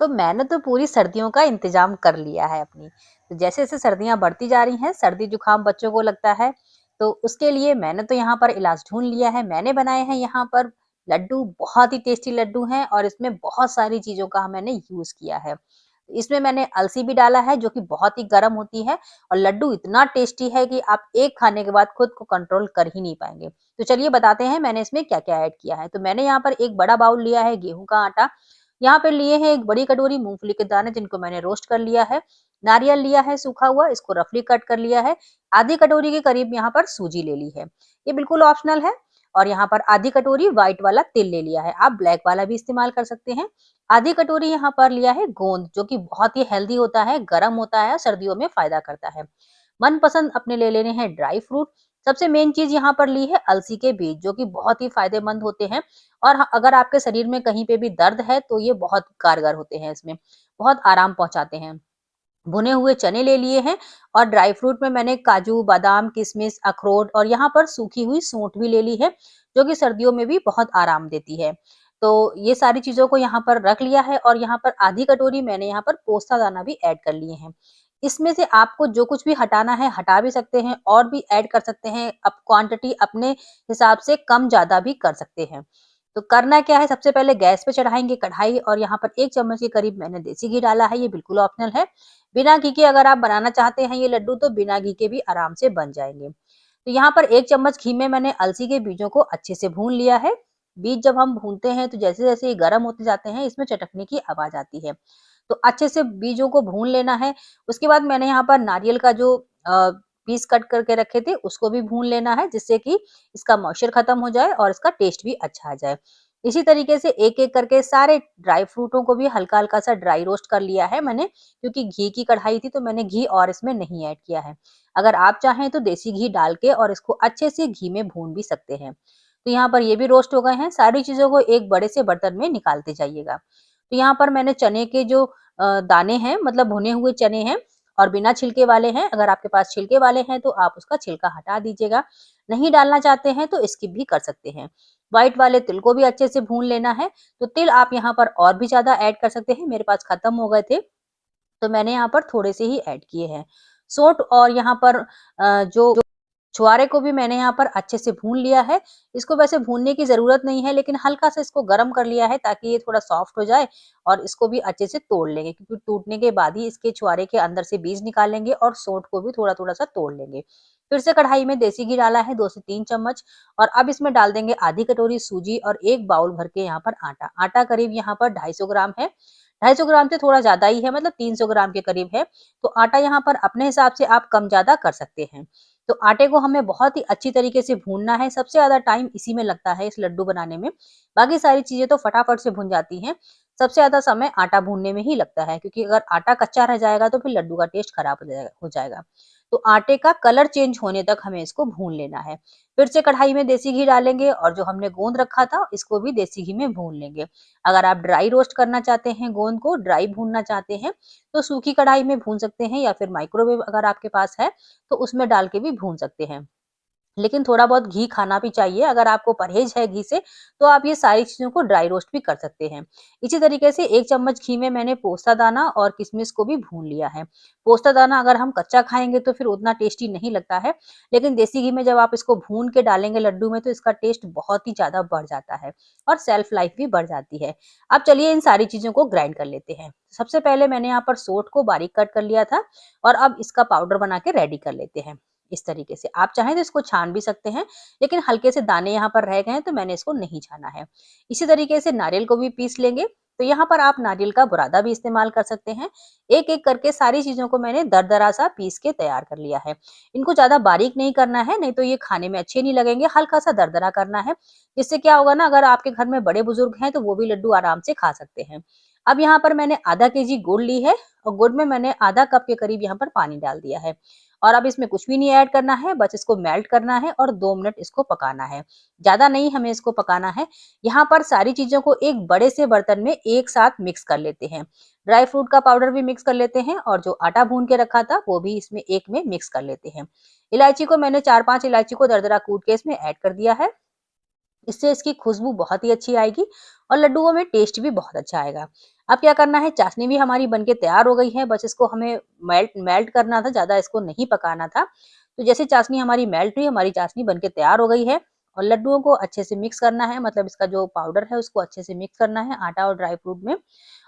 तो मैंने तो पूरी सर्दियों का इंतजाम कर लिया है अपनी। तो जैसे-जैसे सर्दियाँ बढ़ती जा रही हैं, सर्दी-जुकाम बच्चों को लगता है, तो उसके लिए मैंने तो यहाँ पर इलाज ढूँढ लिया है। मैंने बनाए हैं यहाँ पर लड्डू, बहुत ही टेस्टी लड्डू हैं और इसमें बहुत सारी चीज़ों का मैंने यूज़ किया है। इसमें मैंने अलसी भी डाला है जो कि बहुत ही गरम होती है और लड्डू इतना टेस्टी है कि आप एक खाने के बाद खुद को कंट्रोल कर ही नहीं पाएँगे। तो चलिए बताते हैं मैंने इसमें क्या-क्या ऐड किया है। तो मैंने यहाँ पर एक बड़ा बाउल लिया है गेहूँ का आटा, यहाँ पे लिए हैं एक बड़ी कटोरी मूँगफली के दाने जिनको मैंने रोस्ट कर लिया है। नारियल लिया है सूखा हुआ, इसको रफली कट कर लिया है। आधी कटोरी के करीब यहाँ पर सूजी ले ली है। ये बिल्कुल ऑप्शनल है। और यहाँ पर आधी कटोरी व्हाइट वाला तिल ले लिया है। आप ब्लैक वाला भी इस्तेमाल कर सकते हैं। आधी कटोरी यहाँ पर लिया है गोंद जो कि बहुत ही हेल्दी होता है, गर्म होता है, सर्दियों में फ़ायदा करता है। मनपसंद अपने ले लेने हैं ड्राई फ्रूट। सबसे मेन चीज़ यहाँ पर ली है अलसी के बीज जो कि बहुत ही फ़ायदेमंद होते हैं और अगर आपके शरीर में कहीं पे भी दर्द है तो ये बहुत कारगर होते हैं इसमें, बहुत आराम पहुँचाते हैं। भुने हुए चने ले लिए हैं और ड्राई फ्रूट में मैंने काजू, बादाम, किशमिश, अखरोट और यहाँ पर सूखी हुई सूंठ भी ले ली है, जो कि सर्दियों में भी बहुत आराम देती है। तो ये सारी चीज़ों को यहाँ पर रख लिया है और यहाँ पर आधी कटोरी मैंने यहाँ पर पोस्ता दाना भी ऐड कर लिए हैं। इसमें से आपको जो कुछ भी हटाना है, हटा भी सकते हैं और भी ऐड कर सकते हैं। अब क्वांटिटी अपने हिसाब से कम-ज़्यादा भी कर सकते हैं। तो करना क्या है, सबसे पहले गैस पे चढ़ाएँगे कढ़ाई और यहाँ पर 1 चम्मच के करीब मैंने देसी घी डाला है, ये बिल्कुल ऑप्शनल है। बिना घी के अगर आप बनाना चाहते हैं ये लड्डू तो बिना घी के भी आराम से बन जाएँगे। तो यहाँ पर 1 चम्मच घी में मैंने अलसी के बीजों को अच्छे से भून लिया है। बीज जब हम भूनते हैं तो जैसे-जैसे ये गरम होते जाते हैं इसमें चटकने की आवाज़ आती है। तो अच्छे से बीजों को भून लेना है। उसके बाद मैंने यहाँ पर नारियल का जो पीस कट करके रखे थे उसको भी भून लेना है जिससे कि इसका मॉइस्चर खत्म हो जाए और इसका टेस्ट भी अच्छा आ जाए। इसी तरीके से एक-एक करके सारे ड्राई फ्रूटों को भी हल्का-हल्का सा ड्राई रोस्ट कर लिया है मैंने, क्योंकि घी की कढ़ाई थी तो मैंने घी और इसमें नहीं ऐड किया है। अगर आप चाहें तो देसी घी डाल के और इसको अच्छे से घी में भून भी सकते हैं। तो यहाँ पर ये भी रोस्ट हो गए हैं, सारी चीज़ों को एक बड़े से बर्तन में निकालते जाइएगा। तो यहाँ पर मैंने चने के जो दाने हैं मतलब भुने हुए चने हैं और बिना छिलके वाले हैं, अगर आपके पास छिलके वाले हैं तो आप उसका छिलका हटा दीजिएगा। नहीं डालना चाहते हैं तो स्किप भी कर सकते हैं। व्हाइट वाले तिल को भी अच्छे से भून लेना है, तो तिल आप यहाँ पर और भी ज़्यादा ऐड कर सकते हैं, मेरे पास खत्म हो गए थे, तो मैंने यहाँ पर थोड़े से ही ऐड किए हैं। सोंठ और यहाँ पर जो छुआरे को भी मैंने यहाँ पर अच्छे से भून लिया है। इसको वैसे भूनने की ज़रूरत नहीं है लेकिन हल्का-सा इसको गरम कर लिया है ताकि ये थोड़ा सॉफ्ट हो जाए और इसको भी अच्छे से तोड़ लेंगे क्योंकि टूटने के बाद ही इसके छुआरे के अंदर से बीज निकालेंगे और सोंठ को भी थोड़ा-थोड़ा सा तोड़ लेंगे। फिर से कढ़ाई में देसी घी डाला है 2 से 3 चम्मच और अब इसमें डाल देंगे आधी कटोरी सूजी और 1 बाउल भर के यहाँ पर आटा। आटा करीब यहाँ पर 250 ग्राम है। 250 ग्राम से थोड़ा ज़्यादा ही है मतलब 300 ग्राम के करीब है। तो आटा यहाँ पर अपने हिसाब से आप कम-ज़्यादा कर सकते हैं। तो आटे को हमें बहुत ही अच्छी तरीके से भूनना है, सबसे ज़्यादा टाइम इसी में लगता है इस लड्डू बनाने में। बाकी सारी चीज़ें तो फटाफट से भुन जाती हैं, सबसे ज़्यादा समय आटा भूनने में ही लगता है क्योंकि अगर आटा कच्चा रह जाएगा तो फिर लड्डू का टेस्ट खराब हो जाएगा। तो आटे का कलर चेंज होने तक हमें इसको भून लेना है। फिर से कढ़ाई में देसी घी डालेंगे और जो हमने गोंद रखा था इसको भी देसी घी में भून लेंगे। अगर आप ड्राई रोस्ट करना चाहते हैं गोंद को, ड्राई भूनना चाहते हैं, तो सूखी कढ़ाई में भून सकते हैं या फिर माइक्रोवेव अगर आपके पास है तो उसमें डाल के भी भून सकते हैं। लेकिन थोड़ा बहुत घी खाना भी चाहिए, अगर आपको परहेज है घी से, तो आप ये सारी चीज़ों को ड्राई रोस्ट भी कर सकते हैं। इसी तरीके से 1 चम्मच घी में मैंने पोस्ता दाना और किशमिश को भी भून लिया है। पोस्ता दाना अगर हम कच्चा खाएँगे तो फिर उतना टेस्टी नहीं लगता है, लेकिन देसी घी में जब आप इसको भून के डालेंगे लड्डू में तो इसका टेस्ट बहुत ही ज़्यादा बढ़ जाता है और शेल्फ लाइफ भी बढ़ जाती है। अब चलिए इन सारी चीज़ों को ग्राइंड कर लेते हैं। सबसे पहले मैंने यहाँ पर सोंठ को बारीक कट कर लिया था और अब इसका पाउडर बना के रेडी कर लेते हैं। इस तरीके से आप चाहें तो इसको छान भी सकते हैं, लेकिन हल्के से दाने यहाँ पर रह गए हैं तो मैंने इसको नहीं छाना है। इसी तरीके से नारियल को भी पीस लेंगे, तो यहाँ पर आप नारियल का बुरादा भी इस्तेमाल कर सकते हैं। एक-एक करके सारी चीज़ों को मैंने दरदरा सा पीस के तैयार कर लिया है। इनको ज़्यादा बारीक नहीं करना है, नहीं तो ये खाने में अच्छे नहीं लगेंगे, हल्का सा दरदरा करना है। इससे क्या होगा ना, अगर आपके घर में बड़े बुजुर्ग हैं तो वो भी लड्डू आराम से खा सकते हैं। अब यहाँ पर मैंने आधा केजी गुड़ ली है और गुड़ में मैंने आधा कप के करीब यहाँ पर पानी डाल दिया है। और अब इसमें कुछ भी नहीं ऐड करना है, बस इसको मेल्ट करना है और 2 मिनट इसको पकाना है। ज़्यादा नहीं हमें इसको पकाना है। यहाँ पर सारी चीज़ों को एक बड़े से बर्तन में एक साथ मिक्स कर लेते हैं। ड्राई फ्रूट का पाउडर भी मिक्स कर लेते हैं और जो आटा भून के रखा था वो भी इसमें एक में मिक्स कर लेते हैं। इलायची को मैंने 4-5 इलायची को दरदरा कूट के इसमें ऐड कर दिया है। इससे इसकी खुशबू बहुत ही अच्छी आएगी और लड्डुओं में टेस्ट भी बहुत अच्छा आएगा। अब क्या करना है, चाशनी भी हमारी बनके तैयार हो गई है, बस इसको हमें मेल्ट मेल्ट करना था, ज़्यादा इसको नहीं पकाना था। तो जैसे चाशनी हमारी मेल्ट हुई, हमारी चाशनी बनके तैयार हो गई है और लड्डुओं को अच्छे से मिक्स करना है, मतलब इसका जो पाउडर है उसको अच्छे से मिक्स करना है आटा और ड्राई फ्रूट में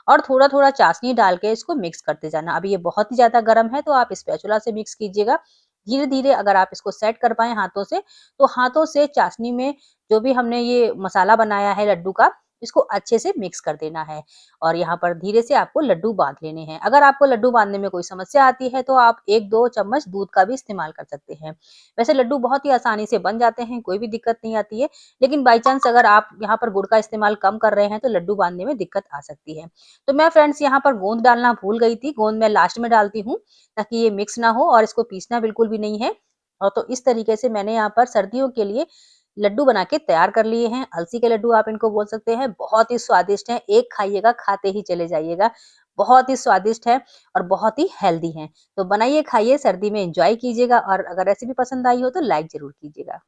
और थोड़ा-थोड़ा चाशनी डाल के इसको मिक्स करते जाना। अभी ये बहुत ही ज़्यादा गरम है तो आप स्पैचुला से मिक्स कीजिएगा। धीरे-धीरे अगर आप इसको सेट कर पाएँ हाथों से, तो हाथों से चाशनी में जो भी हमने ये मसाला बनाया है लड्डू का, इसको अच्छे से मिक्स कर देना है और यहाँ पर धीरे से आपको लड्डू बाँध लेने हैं। अगर आपको लड्डू बाँधने में कोई समस्या आती है तो आप 1-2 चम्मच दूध का भी इस्तेमाल कर सकते हैं। वैसे लड्डू बहुत ही आसानी से बन जाते हैं, कोई भी दिक्कत नहीं आती है, लेकिन बाई चांस अगर आप यहाँ पर गुड़ का इस्तेमाल कम कर रहे हैं तो लड्डू बाँधने में दिक्कत आ सकती है। तो मैं फ्रेंड्स यहाँ पर गोंद डालना भूल गई थी, गोंद मैं लास्ट में डालती हूँ ताकि ये मिक्स ना हो और इसको पीसना बिल्कुल भी नहीं है। तो इस तरीके से मैंने यहाँ पर सर्दियों के लिए लड्डू बना के तैयार कर लिए हैं। अलसी के लड्डू आप इनको बोल सकते हैं, बहुत ही स्वादिष्ट हैं। एक खाइएगा, खाते ही चले जाइएगा। बहुत ही स्वादिष्ट है और बहुत ही हेल्दी हैं। तो बनाइए, खाइए, सर्दी में एन्जॉय कीजिएगा और अगर रेसिपी पसंद आई हो तो लाइक ज़रूर कीजिएगा।